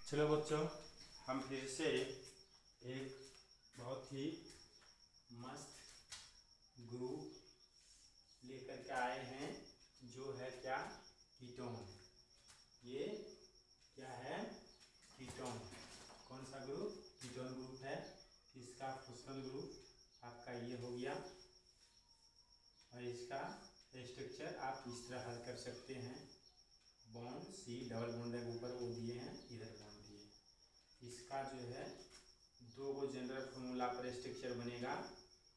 चलो बच्चों, हम फिर से एक बहुत ही मस्त ग्रुप लेकर के आए हैं, जो है क्या, कीटोन। ये क्या है? कीटोन। कौन सा ग्रुप? कीटोन ग्रुप है। इसका फंक्शनल ग्रुप आपका ये हो गया, और इसका स्ट्रक्चर आप इस तरह हल कर सकते हैं। बॉन्ड सी डबल बॉन्ड है, ऊपर वो दिए हैं, इधर बॉन्ड दिए। इसका जो है दो को जनरल फॉर्मूला पर स्ट्रक्चर बनेगा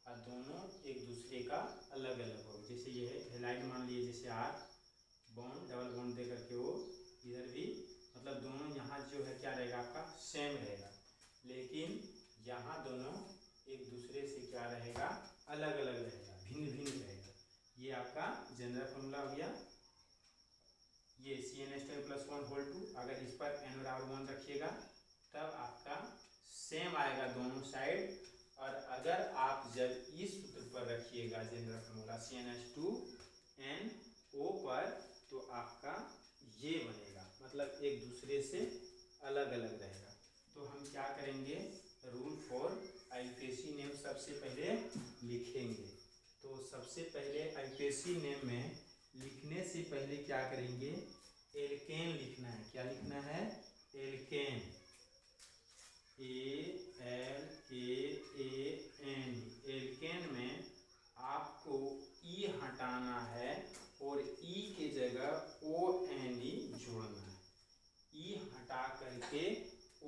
और दोनों एक दूसरे का अलग अलग होगा। जैसे ये है हेलाइड, मान लिए जैसे आर बॉन्ड डबल बॉन्ड दे करके वो इधर भी, मतलब दोनों यहाँ जो है क्या रहेगा आपका सेम रहेगा, लेकिन यहाँ दोनों एक दूसरे से क्या रहेगा, अलग अलग रहेगा, भिन्न भिन्न रहेगा। ये आपका जनरल फॉर्मूला हो गया। ये CnH2n+1/2, अगर इस पर n बराबर 1 रखिएगा तब आपका सेम आएगा दोनों साइड। और अगर आप जब इस सूत्र पर रखिएगा जनरल फॉर्मूला CnH2nO पर, तो आपका ये बनेगा, मतलब एक दूसरे से अलग अलग रहेगा। तो हम क्या करेंगे, रूल फॉर आईयूपीएसी नेम सबसे पहले लिखेंगे। तो सबसे पहले आईयूपीएसी नेम में लिखने से पहले क्या करेंगे, एल्केन लिखना है। क्या लिखना है? Alkene, ALKAN। एल्केन में आपको ई हटाना है और ई के जगह ONE जोड़ना है। ई हटा करके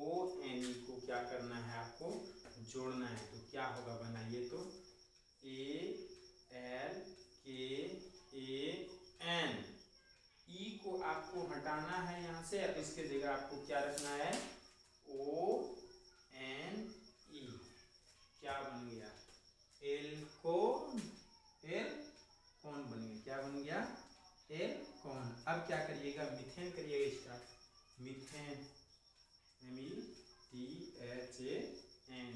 ONE को क्या करना है, आपको जोड़ना है। तो क्या होगा, बनाइए तो ALKAN। ई को आपको हटाना है यहाँ से, अब इसके जगह आपको क्या रखना है, ONE। क्या बन गया? एल्कोन। एल्कोन बन गया। क्या बन गया? एल्कोन। अब क्या करिएगा, मीथेन करिएगा इसका। Methane, METHAN।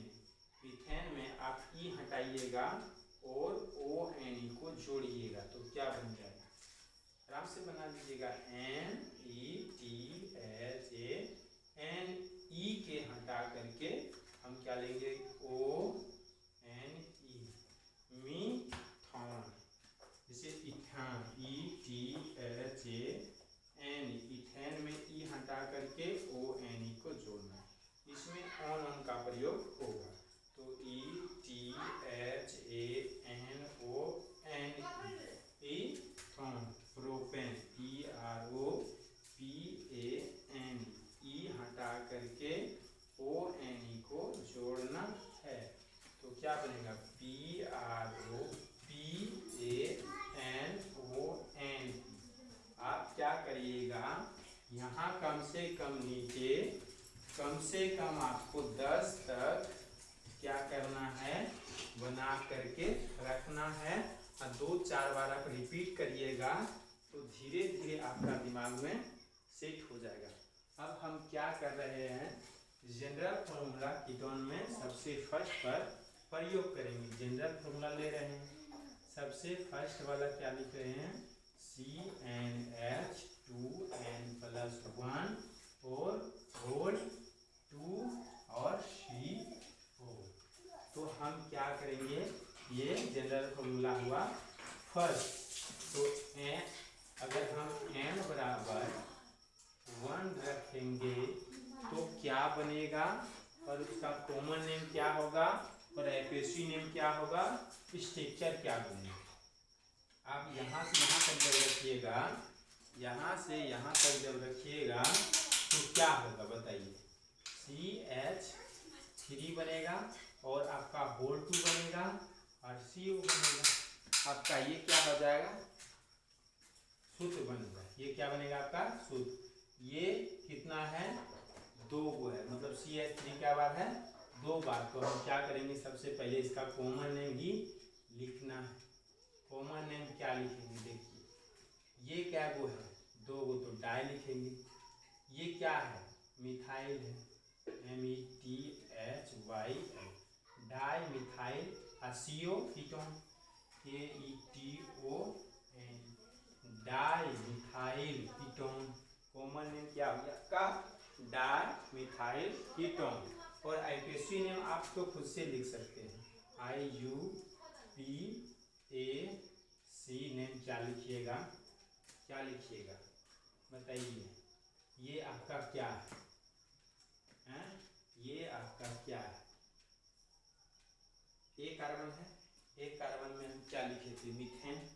मीथेन में आप ई हटाइएगा और ONE को जोड़िएगा, तो क्या बन जाएगा, आराम से बना लीजिएगा। METHAN। ई के हटा करके हम क्या लेंगे, ONE, मीथान। जैसे इथान, ETHAN। इथेन में ई हटा करके ONE को जोड़ना है। इसमें ऑन का प्रयोग होगा, तो ETHANON। Ethane, propane, PROPAN। ई हटा करके ONE को जोड़ना है, तो क्या बनेगा, PROPANON। आप क्या करिएगा, यहाँ कम से कम नीचे कम से कम आपको 10 तक क्या करना है, बना करके रखना है। और 2-4 बार आप रिपीट करिएगा, तो धीरे धीरे आपका दिमाग में सेट हो जाएगा। अब हम क्या कर रहे हैं, जनरल फॉर्मूला कीटोन में सबसे फर्स्ट पर प्रयोग करेंगे। जनरल फॉर्मूला ले रहे हैं, सबसे फर्स्ट वाला क्या लिख रहे हैं, CnH2n+1 और होल 2 और CO। तो हम क्या करेंगे, ये जनरल फॉर्मूला हुआ फर्स्ट। तो अगर हम n बराबर 1 रखेंगे तो क्या बनेगा, और उसका कॉमन नेम क्या होगा, और आईयूपीएसी नेम क्या होगा, स्ट्रक्चर क्या बनेगा। आप यहाँ से यहाँ तक जब रखिएगा, यहाँ से यहाँ तक जब रखिएगा तो क्या होगा बताइए, CH3 बनेगा और आपका होल 2 बनेगा और CO बनेगा। आपका ये क्या हो जाएगा, सूत्र बनेगा। ये क्या बनेगा आपका सूत्र। ये कितना है, 2 गो है, मतलब CH3 क्या बार है, 2 बार। तो हम क्या करेंगे, सबसे पहले इसका कॉमन नेम ही लिखना है। कॉमन नेम क्या लिखेंगे, देखिए ये क्या गो है, 2 गो, तो डाई लिखेंगे। ये क्या है, मिथाइल है, METHYL, di methyl. CO ketone, KETON, di methyl ketone. Common name क्या हो गया आपका डाइमिथाइल कीटोन। और IUPAC नेम आप तो खुद से लिख सकते हैं, IUPAC नेम क्या लिखिएगा, क्या लिखिएगा बताइए। ये आपका क्या है? ये आपका क्या है? एक कार्बन है, एक कार्बन में हम क्या लिखे थे? मीथेन।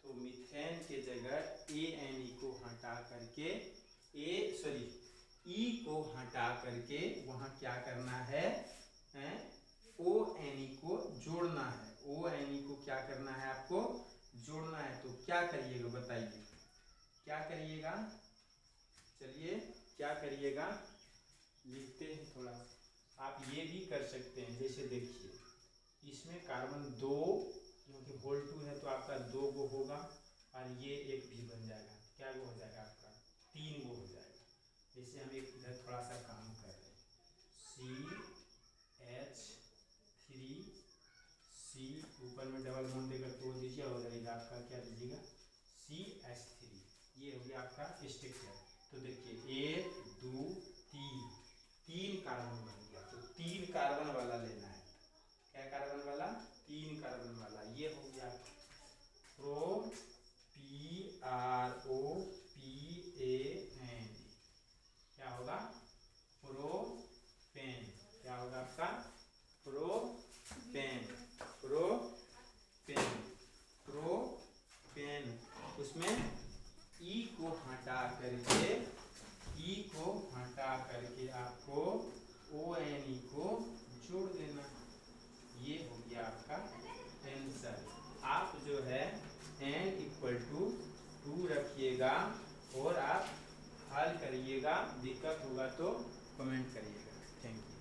तो मीथेन के जगह ANE को हटा करके E को हटा करके वहां क्या करना है? ONE को जोड़ना है। ONE को क्या करना है? आपको जोड़ना है। तो क्या करिएगा बताइए, क्या करिएगा? चलिए क्या करिएगा, लिखते हैं थोड़ा। आप ये भी कर सकते हैं, जैसे देखिए इसमें कार्बन 2, क्योंकि होल 2 है तो आपका 2 गो होगा, और ये एक भी बन जाएगा। क्या गो हो जाएगा? आपका 3 गो हो जाएगा। जैसे हम एक इधर थोड़ा सा काम कर रहे हैं, CH3C ऊपर में डबल बॉन्ड देकर तोड़ दीजिए, हो जाएगा आपका क्या दीजिएगा? CH3। ये हो गया आपका स्ट्रक्चर। तो देखिए 1 2 3 कार्बन बन गया। तो 3 कार्बन वाला लेना है। क्या कार्बन वाला? 3 कार्बन वाला। ये हो गया PROPAN। क्या होगा? प्रोपेन। क्या होगा आपका? प्रोपेन। प्रोपेन। प्रोपेन। उसमें E को हटा करके आपको ONE को जोड़ देना। ये हो गया आपका आंसर। आप जो है n = 2 रखिएगा और आप हल करिएगा। दिक्कत होगा तो कमेंट करिएगा। Thank you.